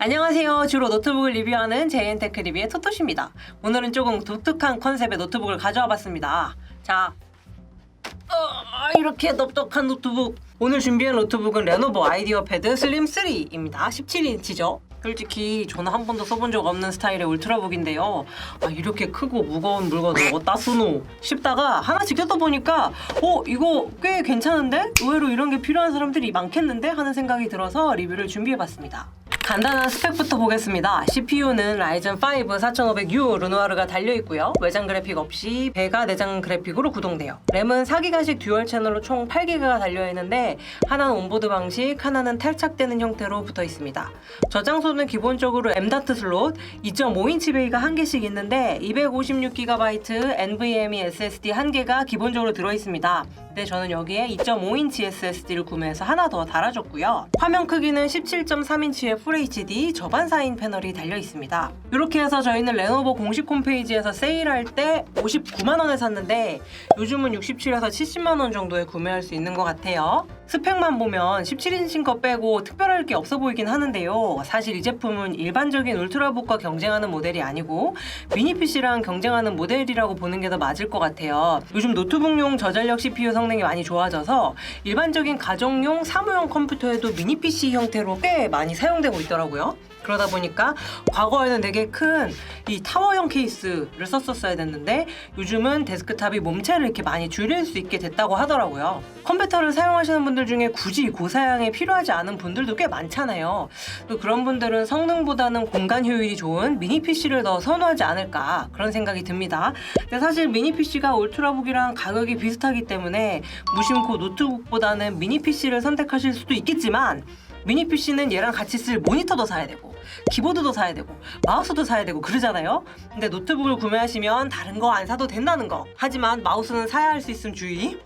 안녕하세요. 주로 노트북을 리뷰하는 JN테크 리뷰의 토토시입니다. 오늘은 조금 독특한 컨셉의 노트북을 가져와 봤습니다. 자, 이렇게 넓적한 노트북. 오늘 준비한 노트북은 레노버 아이디어 패드 슬림 3입니다. 17인치죠. 솔직히 저는 한 번도 써본 적 없는 스타일의 울트라북인데요. 이렇게 크고 무거운 물건을 어디다 쓰노 싶다가 하나씩 뜯어보니까 이거 꽤 괜찮은데? 의외로 이런 게 필요한 사람들이 많겠는데? 하는 생각이 들어서 리뷰를 준비해봤습니다. 간단한 스펙부터 보겠습니다. CPU는 라이젠 5 4500U 르누아르가 달려있고요. 외장 그래픽 없이 배가 내장 그래픽으로 구동돼요. 램은 4기가씩 듀얼 채널로 총 8기가가 달려있는데 하나는 온보드 방식, 하나는 탈착되는 형태로 붙어있습니다. 저장소는 기본적으로 M.2 슬롯, 2.5인치 베이가 1개씩 있는데 256GB NVMe SSD 1개가 기본적으로 들어있습니다. 근데 저는 여기에 2.5인치 SSD를 구매해서 하나 더 달아줬고요. 화면 크기는 17.3인치의 FHD 저반사인 패널이 달려있습니다. 이렇게 해서 저희는 레노버 공식 홈페이지에서 세일할 때 59만원에 샀는데 요즘은 67에서 70만원 정도에 구매할 수 있는 것 같아요. 스펙만 보면 17인치인 거 빼고 특별할 게 없어 보이긴 하는데요. 사실 이 제품은 일반적인 울트라북과 경쟁하는 모델이 아니고 미니 PC랑 경쟁하는 모델이라고 보는 게 더 맞을 것 같아요. 요즘 노트북용 저전력 CPU 성능이 많이 좋아져서 일반적인 가정용 사무용 컴퓨터에도 미니 PC 형태로 꽤 많이 사용되고 있더라고요. 그러다 보니까 과거에는 되게 큰 이 타워형 케이스를 썼었어야 됐는데 요즘은 데스크탑이 몸체를 이렇게 많이 줄일 수 있게 됐다고 하더라고요. 컴퓨터를 사용하시는 분들 중에 굳이 고사양이 필요하지 않은 분들도 꽤 많잖아요. 또 그런 분들은 성능보다는 공간 효율이 좋은 미니 PC를 더 선호하지 않을까 그런 생각이 듭니다. 근데 사실 미니 PC가 울트라북이랑 가격이 비슷하기 때문에 무심코 노트북보다는 미니 PC를 선택하실 수도 있겠지만 미니 PC는 얘랑 같이 쓸 모니터도 사야 되고 키보드도 사야 되고 마우스도 사야 되고 그러잖아요. 근데 노트북을 구매하시면 다른 거 안 사도 된다는 거. 하지만 마우스는 사야 할 수 있음 주의.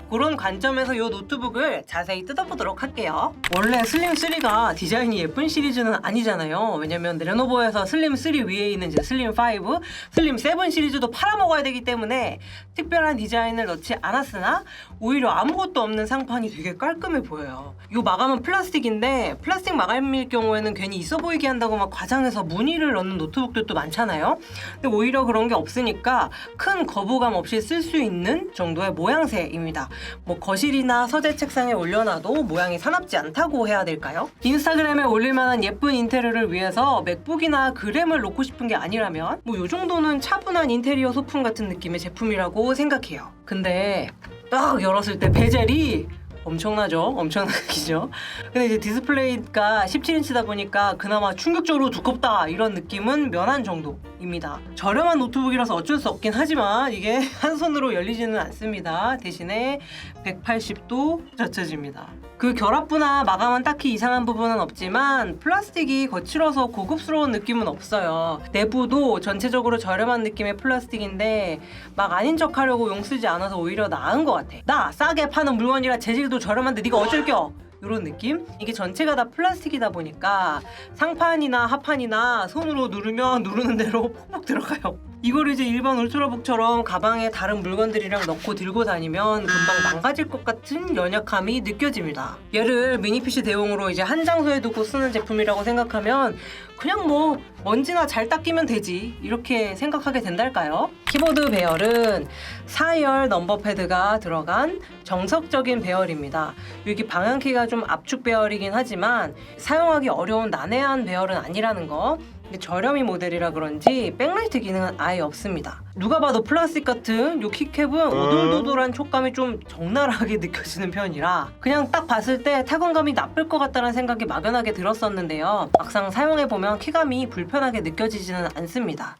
그런 관점에서 이 노트북을 자세히 뜯어보도록 할게요. 원래 슬림3가 디자인이 예쁜 시리즈는 아니잖아요. 왜냐면 레노버에서 슬림3 위에 있는 이제 슬림5, 슬림7 시리즈도 팔아먹어야 되기 때문에 특별한 디자인을 넣지 않았으나 오히려 아무것도 없는 상판이 되게 깔끔해 보여요. 이 마감은 플라스틱인데 플라스틱 마감일 경우에는 괜히 있어 보이게 한다고 막 과장해서 무늬를 넣는 노트북들도 많잖아요. 근데 오히려 그런 게 없으니까 큰 거부감 없이 쓸 수 있는 정도의 모양새입니다. 뭐 거실이나 서재 책상에 올려놔도 모양이 사납지 않다고 해야 될까요? 인스타그램에 올릴만한 예쁜 인테리어를 위해서 맥북이나 그램을 놓고 싶은 게 아니라면 뭐 요 정도는 차분한 인테리어 소품 같은 느낌의 제품이라고 생각해요. 근데 딱 열었을 때 베젤이 엄청나죠? 엄청나기죠? 근데 이제 디스플레이가 17인치다 보니까 그나마 충격적으로 두껍다 이런 느낌은 면한 정도입니다. 저렴한 노트북이라서 어쩔 수 없긴 하지만 이게 한 손으로 열리지는 않습니다. 대신에 180도 젖혀집니다. 그 결합부나 마감은 딱히 이상한 부분은 없지만 플라스틱이 거칠어서 고급스러운 느낌은 없어요. 내부도 전체적으로 저렴한 느낌의 플라스틱인데 막 아닌 척 하려고 용 쓰지 않아서 오히려 나은 것 같아. 나 싸게 파는 물건이라 재질도 저렴한데 네가 어쩔겨? 이런 느낌? 이게 전체가 다 플라스틱이다 보니까 상판이나 하판이나 손으로 누르면 누르는 대로 폭폭 들어가요. 이걸 이제 일반 울트라북처럼 가방에 다른 물건들이랑 넣고 들고 다니면 금방 망가질 것 같은 연약함이 느껴집니다. 얘를 미니 PC 대용으로 이제 한 장소에 두고 쓰는 제품이라고 생각하면 그냥 뭐 먼지나 잘 닦이면 되지 이렇게 생각하게 된달까요? 키보드 배열은 4열 넘버 패드가 들어간 정석적인 배열입니다. 여기 방향키가 좀 압축 배열이긴 하지만 사용하기 어려운 난해한 배열은 아니라는 거. 근데 저렴이 모델이라 그런지 백라이트 기능은 아예 없습니다. 누가 봐도 플라스틱 같은 요 키캡은 오돌도돌한 촉감이 좀 적나라하게 느껴지는 편이라 그냥 딱 봤을 때 타건감이 나쁠 것 같다는 생각이 막연하게 들었었는데요. 막상 사용해보면 키감이 불편하게 느껴지지는 않습니다.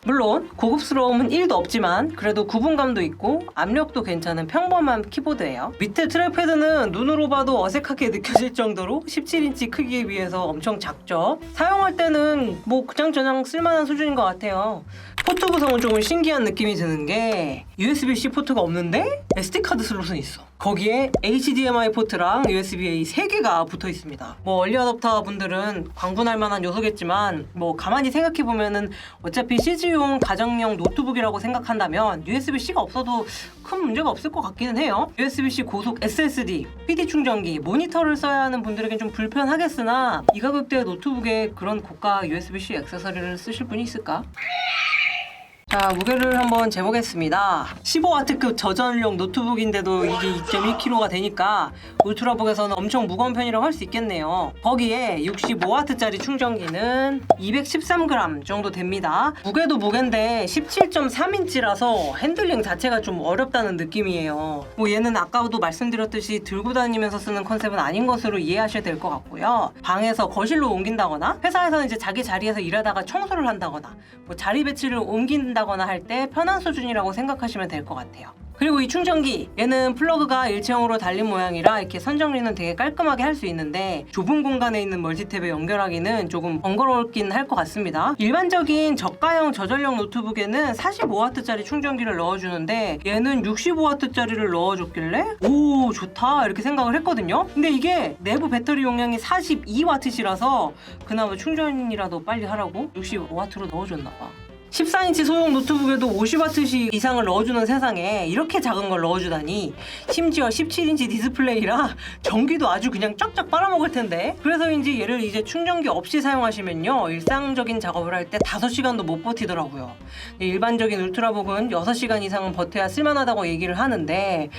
물론 고급스러움은 1도 없지만 그래도 구분감도 있고 압력도 괜찮은 평범한 키보드예요. 밑에 트랙패드는 눈으로 봐도 어색하게 느껴질 정도로 17인치 크기에 비해서 엄청 작죠. 사용할 때는 뭐 그냥저냥 쓸만한 수준인 것 같아요. 포트 구성은 조금 신기한 느낌이 드는 게 USB-C 포트가 없는데 SD카드 슬롯은 있어. 거기에 HDMI 포트랑 USB-A 3개가 붙어 있습니다. 뭐 얼리 어댑터 분들은 광분할 만한 요소겠지만 뭐 가만히 생각해 보면은 어차피 CG용 가정용 노트북이라고 생각한다면 USB-C가 없어도 큰 문제가 없을 것 같기는 해요. USB-C 고속 SSD, PD 충전기, 모니터를 써야 하는 분들에겐 좀 불편하겠으나 이 가격대의 노트북에 그런 고가 USB-C 액세서리를 쓰실 분이 있을까? 자, 무게를 한번 재보겠습니다. 15W급 저전력 노트북인데도 이게 2.1kg가 되니까 울트라북에서는 엄청 무거운 편이라고 할 수 있겠네요. 거기에 65W짜리 충전기는 213g 정도 됩니다. 무게도 무게인데 17.3인치라서 핸들링 자체가 좀 어렵다는 느낌이에요. 뭐 얘는 아까도 말씀드렸듯이 들고 다니면서 쓰는 컨셉은 아닌 것으로 이해하셔야 될 것 같고요. 방에서 거실로 옮긴다거나 회사에서는 이제 자기 자리에서 일하다가 청소를 한다거나 뭐 자리 배치를 옮긴다거나 할 때 편한 수준이라고 생각하시면 될 것 같아요. 그리고 이 충전기, 얘는 플러그가 일체형으로 달린 모양이라 이렇게 선정리는 되게 깔끔하게 할 수 있는데 좁은 공간에 있는 멀티탭에 연결하기는 조금 번거롭긴 할 것 같습니다. 일반적인 저가형 저전력 노트북에는 45W짜리 충전기를 넣어주는데 얘는 65W짜리를 넣어줬길래 오 좋다 이렇게 생각을 했거든요. 근데 이게 내부 배터리 용량이 42W시라서 그나마 충전이라도 빨리 하라고 65W로 넣어줬나봐. 14인치 소형 노트북에도 50W 이상을 넣어주는 세상에 이렇게 작은 걸 넣어주다니, 심지어 17인치 디스플레이라 전기도 아주 그냥 쫙쫙 빨아먹을 텐데. 그래서인지 얘를 이제 충전기 없이 사용하시면요 일상적인 작업을 할 때 5시간도 못 버티더라고요. 일반적인 울트라북은 6시간 이상은 버텨야 쓸만하다고 얘기를 하는데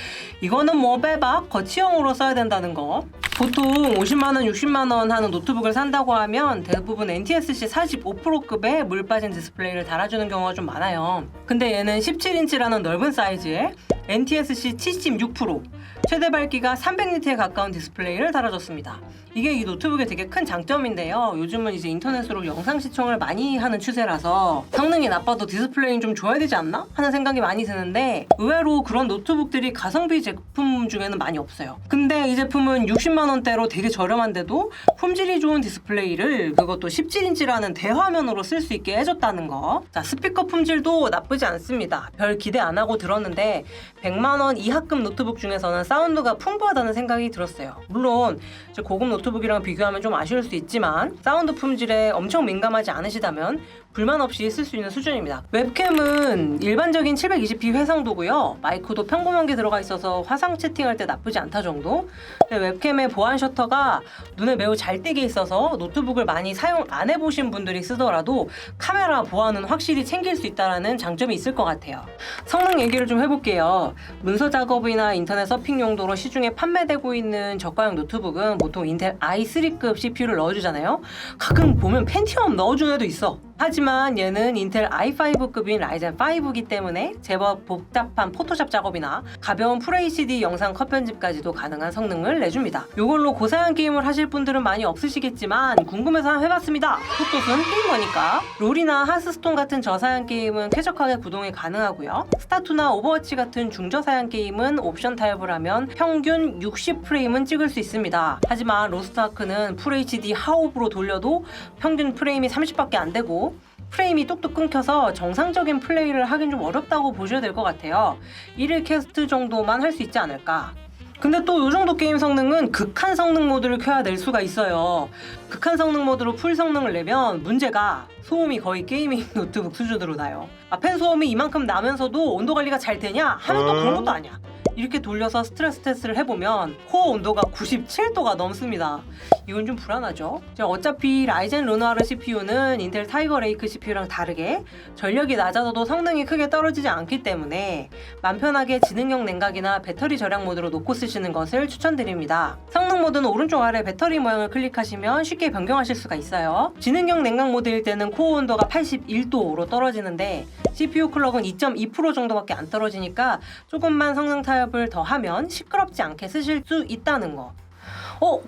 이거는 뭐 빼박 거치형으로 써야 된다는 거. 보통 50만원, 60만원 하는 노트북을 산다고 하면 대부분 NTSC 45%급의 물 빠진 디스플레이를 달아주는 경우가 좀 많아요. 근데 얘는 17인치라는 넓은 사이즈에 NTSC 76%, 최대 밝기가 300니트에 가까운 디스플레이를 달아줬습니다. 이게 이 노트북의 되게 큰 장점인데요. 요즘은 이제 인터넷으로 영상 시청을 많이 하는 추세라서 성능이 나빠도 디스플레이는 좀 줘야 되지 않나? 하는 생각이 많이 드는데 의외로 그런 노트북들이 가성비 제품 중에는 많이 없어요. 근데 이 제품은 60만원대로 되게 저렴한데도 품질이 좋은 디스플레이를, 그것도 17인치라는 대화면으로 쓸 수 있게 해줬다는 거. 자, 스피커 품질도 나쁘지 않습니다. 별 기대 안 하고 들었는데 100만원 이하급 노트북 중에서는 사운드가 풍부하다는 생각이 들었어요. 물론 고급 노트북이랑 비교하면 좀 아쉬울 수 있지만 사운드 품질에 엄청 민감하지 않으시다면 불만 없이 쓸 수 있는 수준입니다. 웹캠은 일반적인 720p 회상도고요. 마이크도 평범한 게 들어가 있어서 화상 채팅할 때 나쁘지 않다 정도. 웹캠의 보안 셔터가 눈에 매우 잘 띄게 있어서 노트북을 많이 사용 안 해보신 분들이 쓰더라도 카메라 보안은 확실히 챙길 수 있다는 장점이 있을 것 같아요. 성능 얘기를 좀 해볼게요. 문서 작업이나 인터넷 서핑 용도로 시중에 판매되고 있는 저가형 노트북은 보통 인텔 i3급 CPU를 넣어주잖아요. 가끔 보면 펜티엄 넣어주는 애도 있어. 하지만 얘는 인텔 i5급인 라이젠 5이기 때문에 제법 복잡한 포토샵 작업이나 가벼운 FHD 영상 컷 편집까지도 가능한 성능을 내줍니다. 이걸로 고사양 게임을 하실 분들은 많이 없으시겠지만 궁금해서 한번 해봤습니다. 포토스는 게이머니까. 롤이나 하스스톤 같은 저사양 게임은 쾌적하게 구동이 가능하고요. 스타2나 오버워치 같은 중저사양 게임은 옵션 타협을 하면 평균 60프레임은 찍을 수 있습니다. 하지만 로스트아크는 FHD 하옵으로 돌려도 평균 프레임이 30밖에 안 되고 프레임이 뚝뚝 끊겨서 정상적인 플레이를 하긴 좀 어렵다고 보셔야 될 것 같아요. 1일 캐스트 정도만 할 수 있지 않을까. 근데 또 이 정도 게임 성능은 극한 성능 모드를 켜야 낼 수가 있어요. 극한 성능 모드로 풀 성능을 내면 문제가 소음이 거의 게이밍 노트북 수준으로 나요. 팬 소음이 이만큼 나면서도 온도 관리가 잘 되냐? 하면 또 그런 것도 아니야. 이렇게 돌려서 스트레스 테스트를 해보면 코어 온도가 97도가 넘습니다. 이건 좀 불안하죠? 어차피 라이젠 르누아르 CPU는 인텔 타이거 레이크 CPU랑 다르게 전력이 낮아져도 성능이 크게 떨어지지 않기 때문에 맘 편하게 지능형 냉각이나 배터리 절약 모드로 놓고 쓰시는 것을 추천드립니다. 성능 모드는 오른쪽 아래 배터리 모양을 클릭하시면 쉽게 변경하실 수가 있어요. 지능형 냉각 모드일 때는 코어 온도가 81도로 떨어지는데 CPU 클럭은 2.2% 정도밖에 안 떨어지니까 조금만 성능 타협을 더 하면 시끄럽지 않게 쓰실 수 있다는 거.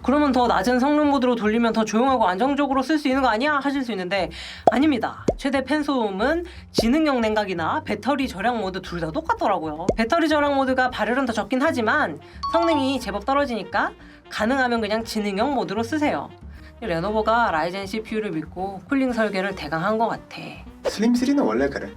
그러면 더 낮은 성능 모드로 돌리면 더 조용하고 안정적으로 쓸 수 있는 거 아니야? 하실 수 있는데 아닙니다. 최대 팬 소음은 지능형 냉각이나 배터리 절약 모드 둘 다 똑같더라고요. 배터리 절약 모드가 발열은 더 적긴 하지만 성능이 제법 떨어지니까 가능하면 그냥 지능형 모드로 쓰세요. 레노버가 라이젠 CPU를 믿고 쿨링 설계를 대강 한 것 같아. 슬림3는 원래 그래.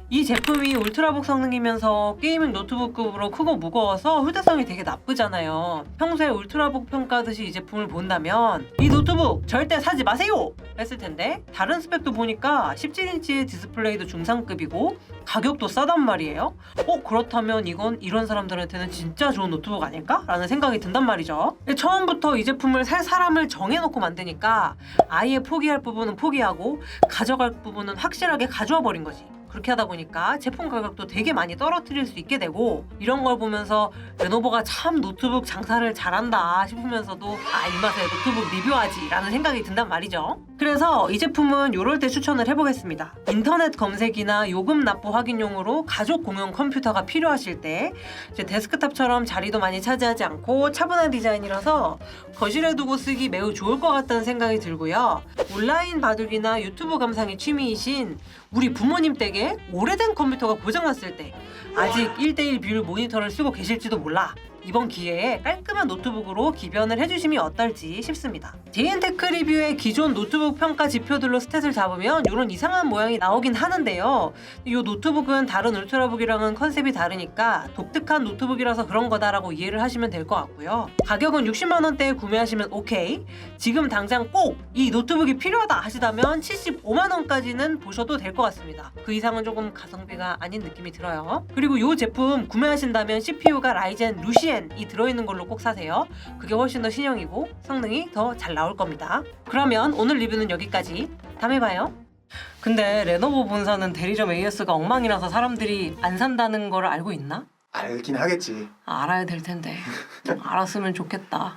이 제품이 울트라북 성능이면서 게이밍 노트북급으로 크고 무거워서 휴대성이 되게 나쁘잖아요. 평소에 울트라북 평가하듯이 이 제품을 본다면 이 노트북 절대 사지 마세요! 했을 텐데 다른 스펙도 보니까 17인치의 디스플레이도 중상급이고 가격도 싸단 말이에요. 그렇다면 이건 이런 사람들한테는 진짜 좋은 노트북 아닐까? 라는 생각이 든단 말이죠. 처음부터 이 제품을 살 사람을 정해놓고 만드니까 아예 포기할 부분은 포기하고 가져갈 부분은 확실하게 가져와 버린 거지. 그렇게 하다 보니까 제품 가격도 되게 많이 떨어뜨릴 수 있게 되고, 이런 걸 보면서 레노버가 참 노트북 장사를 잘한다 싶으면서도 이 맛에 노트북 리뷰하지 라는 생각이 든단 말이죠. 그래서 이 제품은 요럴 때 추천을 해보겠습니다. 인터넷 검색이나 요금 납부 확인용으로 가족 공용 컴퓨터가 필요하실 때 이제 데스크탑처럼 자리도 많이 차지하지 않고 차분한 디자인이라서 거실에 두고 쓰기 매우 좋을 것 같다는 생각이 들고요. 온라인 바둑이나 유튜브 감상이 취미이신 우리 부모님 댁에 오래된 컴퓨터가 고장났을 때 아직 1:1 비율 모니터를 쓰고 계실지도 몰라. 이번 기회에 깔끔한 노트북으로 기변을 해주시면 어떨지 싶습니다. 제인테크 리뷰의 기존 노트북 평가 지표들로 스탯을 잡으면 이런 이상한 모양이 나오긴 하는데요. 이 노트북은 다른 울트라북이랑은 컨셉이 다르니까 독특한 노트북이라서 그런 거다라고 이해를 하시면 될 것 같고요. 가격은 60만 원대에 구매하시면 오케이. 지금 당장 꼭 이 노트북이 필요하다 하시다면 75만 원까지는 보셔도 될 것 같습니다. 그 이상은 조금 가성비가 아닌 느낌이 들어요. 그리고 이 제품 구매하신다면 CPU가 라이젠 루시엔이 들어있는 걸로 꼭 사세요. 그게 훨씬 더 신형이고 성능이 더 잘 나올 겁니다. 그러면 오늘 리뷰는 여기까지. 다음에 봐요. 근데 레노버 본사는 대리점 AS가 엉망이라서 사람들이 안 산다는 걸 알고 있나? 알긴 하겠지. 알아야 될 텐데. 알았으면 좋겠다.